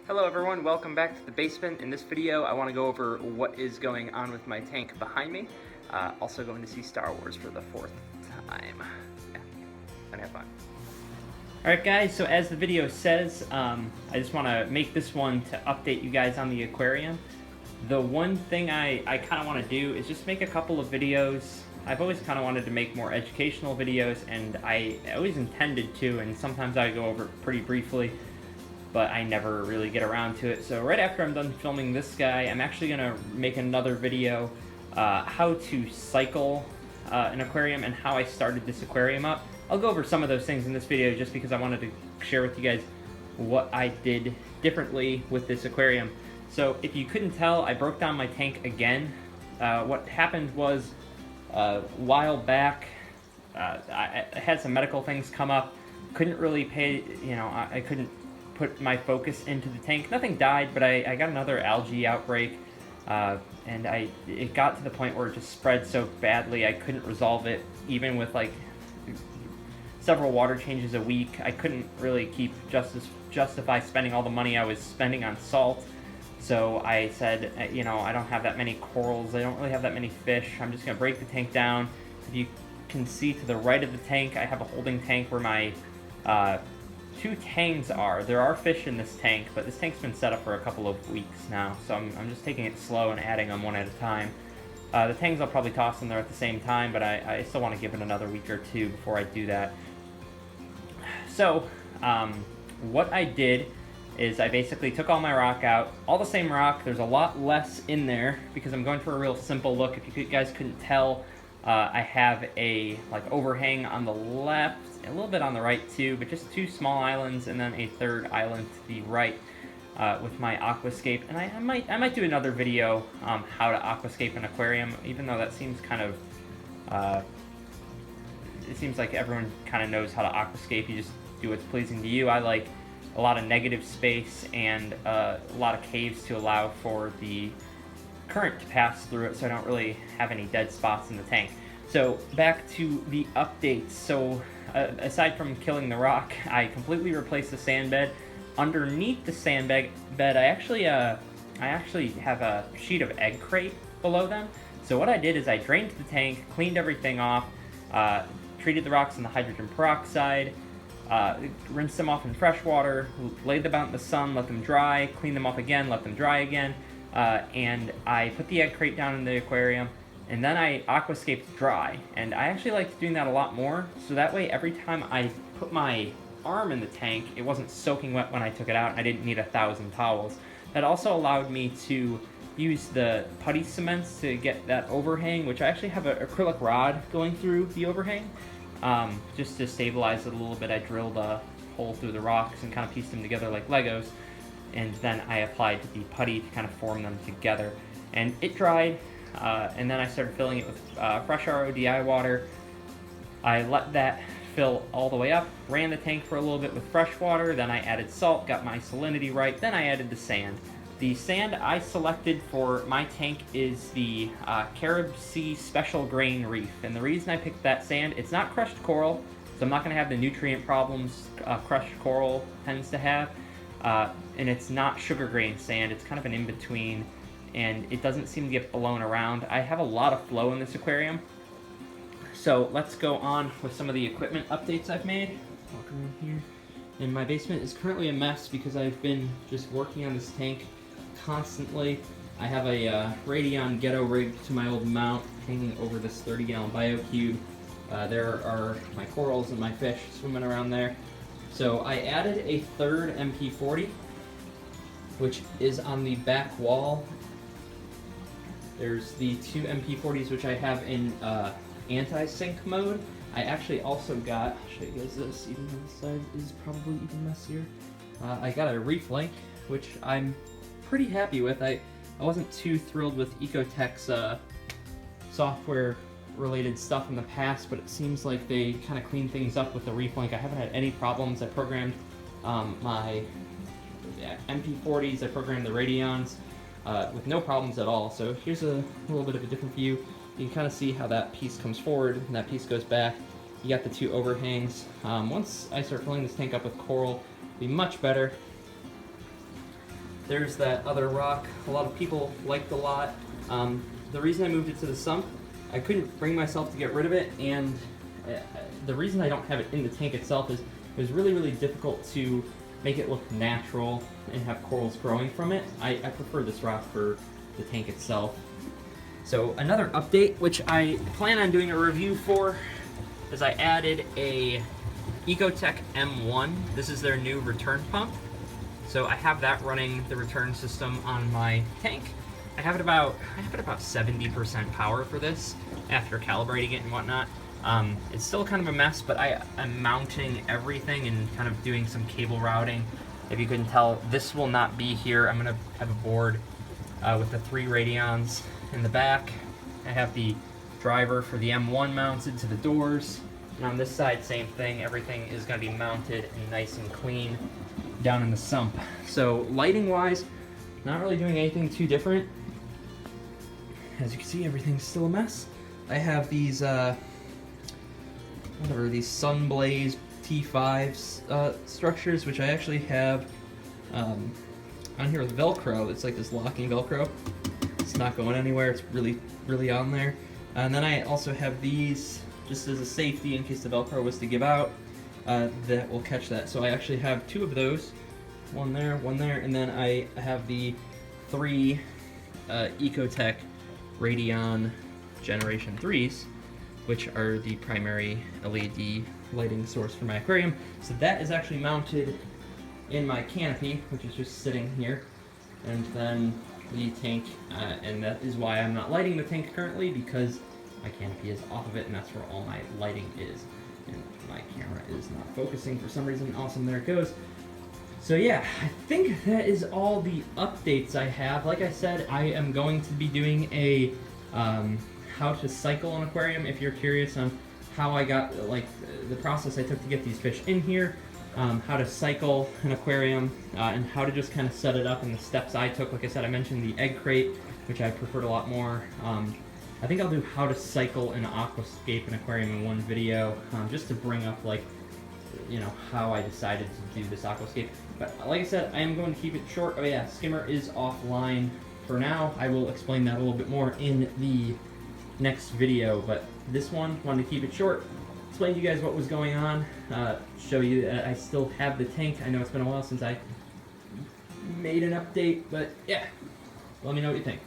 Hello everyone, welcome back to the basement. In this video I want to go over what is going on with my tank behind me. Also going to see Star Wars for the 4th time. Yeah, gonna have fun. Alright guys, so as the video says, I just want to make this one to update you guys on the aquarium. The one thing I kind of want to do is just make a couple of videos. I've always kind of wanted to make more educational videos, and I always intended to, and sometimes I go over it pretty briefly, but I never really get around to it. So right after I'm done filming this guy, I'm actually going to make another video how to cycle an aquarium and how I started this aquarium up. I'll go over some of those things in this video just because I wanted to share with you guys what I did differently with this aquarium. So if you couldn't tell, I broke down my tank again. What happened was a while back, I had some medical things come up, couldn't really pay, I couldn't put my focus into the tank. Nothing died, but I got another algae outbreak, and it got to the point where it just spread so badly I couldn't resolve it, even with like several water changes a week. I couldn't really justify spending all the money I was spending on salt. So I said, I don't have that many corals, I don't really have that many fish, I'm just gonna break the tank down. If you can see to the right of the tank, I have a holding tank where my two tangs are. There are fish in this tank, but this tank's been set up for a couple of weeks now, so I'm just taking it slow and adding them one at a time. The tangs I'll probably toss in there at the same time, but I still want to give it another week or two before I do that. So, what I did is I basically took all my rock out, all the same rock. There's a lot less in there because I'm going for a real simple look. If you guys couldn't tell, I have a overhang on the left, a little bit on the right too, but just two small islands and then a third island to the right with my aquascape. And I might do another video how to aquascape an aquarium, even though that seems kind of it seems like everyone kind of knows how to aquascape. You just do what's pleasing to you. I like a lot of negative space and a lot of caves to allow for the current to pass through it, so I don't really have any dead spots in the tank. So back to the updates. So aside from killing the rock, I completely replaced the sand bed. Underneath the sand bed, I actually have a sheet of egg crate below them. So what I did is I drained the tank, cleaned everything off, treated the rocks in the hydrogen peroxide, rinsed them off in fresh water, laid them out in the sun, let them dry, cleaned them off again, let them dry again, and I put the egg crate down in the aquarium, and then I aquascaped dry. And I actually liked doing that a lot more, so that way every time I put my arm in the tank, it wasn't soaking wet when I took it out, and I didn't need 1,000 towels. That also allowed me to use the putty cements to get that overhang, which I actually have an acrylic rod going through the overhang. Just to stabilize it a little bit, I drilled a hole through the rocks and kind of pieced them together like Legos, and then I applied the putty to kind of form them together. And it dried, and then I started filling it with fresh RODI water. I let that fill all the way up, ran the tank for a little bit with fresh water, then I added salt, got my salinity right, then I added the sand. The sand I selected for my tank is the Carib Sea Special Grain Reef, and the reason I picked that sand, it's not crushed coral, so I'm not going to have the nutrient problems crushed coral tends to have, and it's not sugar grain sand. It's kind of an in-between, and it doesn't seem to get blown around. I have a lot of flow in this aquarium, so let's go on with some of the equipment updates I've made. Walk around here, and my basement is currently a mess because I've been just working on this tank constantly. I have a Radion ghetto rig to my old mount hanging over this 30-gallon BioCube. There are my corals and my fish swimming around there. So I added a third MP40, which is on the back wall. There's the two MP40s which I have in anti-sink mode. I actually also got, I'll show you guys this, even though the side is probably even messier. I got a Reef link, which I'm pretty happy with. I wasn't too thrilled with Ecotech's software related stuff in the past, but it seems like they kind of clean things up with the Reef link. I haven't had any problems. I programmed my MP40s, I programmed the Radions with no problems at all. So here's a little bit of a different view. You can kind of see how that piece comes forward and that piece goes back. You got the two overhangs. Once I start filling this tank up with coral, it'll be much better. there's that other rock a lot of people liked a lot. The reason I moved it to the sump, I couldn't bring myself to get rid of it, and the reason I don't have it in the tank itself is it was really, really difficult to make it look natural and have corals growing from it. I prefer this rock for the tank itself. So another update, which I plan on doing a review for, is I added a Ecotech M1. This is their new return pump. So I have that running the return system on my tank. I have it about 70% power for this after calibrating it and whatnot. It's still kind of a mess, but I'm mounting everything and kind of doing some cable routing. If you couldn't tell, this will not be here. I'm gonna have a board with the 3 radions in the back. I have the driver for the M1 mounted to the doors. And on this side, same thing. Everything is gonna be mounted and nice and clean down in the sump. So lighting wise, not really doing anything too different. As you can see, everything's still a mess. I have these, these Sunblaze T5 structures, which I actually have on here with Velcro. It's like this locking Velcro. It's not going anywhere. It's really, really on there. And then I also have these just as a safety in case the Velcro was to give out. That will catch that. So I actually have 2 of those. One there, and then I have the 3 Ecotech Radeon Generation 3s, which are the primary LED lighting source for my aquarium. So that is actually mounted in my canopy, which is just sitting here, and then the tank, and that is why I'm not lighting the tank currently, because my canopy is off of it, and that's where all my lighting is. And my camera is not focusing for some reason. Awesome, there it goes. So yeah, I think that is all the updates I have. Like I said, I am going to be doing a how to cycle an aquarium. If you're curious on how I got, like, the process I took to get these fish in here, how to cycle an aquarium, and how to just kind of set it up, and the steps I took. Like I said, I mentioned the egg crate, which I preferred a lot more. I think I'll do how to cycle an aquascape, an aquarium in one video, just to bring up, like, you know, how I decided to do this aquascape. But like I said, I am going to keep it short. Oh yeah, skimmer is offline for now. I will explain that a little bit more in the next video, but this one, wanted to keep it short, explain to you guys what was going on, show you that I still have the tank. I know it's been a while since I made an update, but yeah, let me know what you think.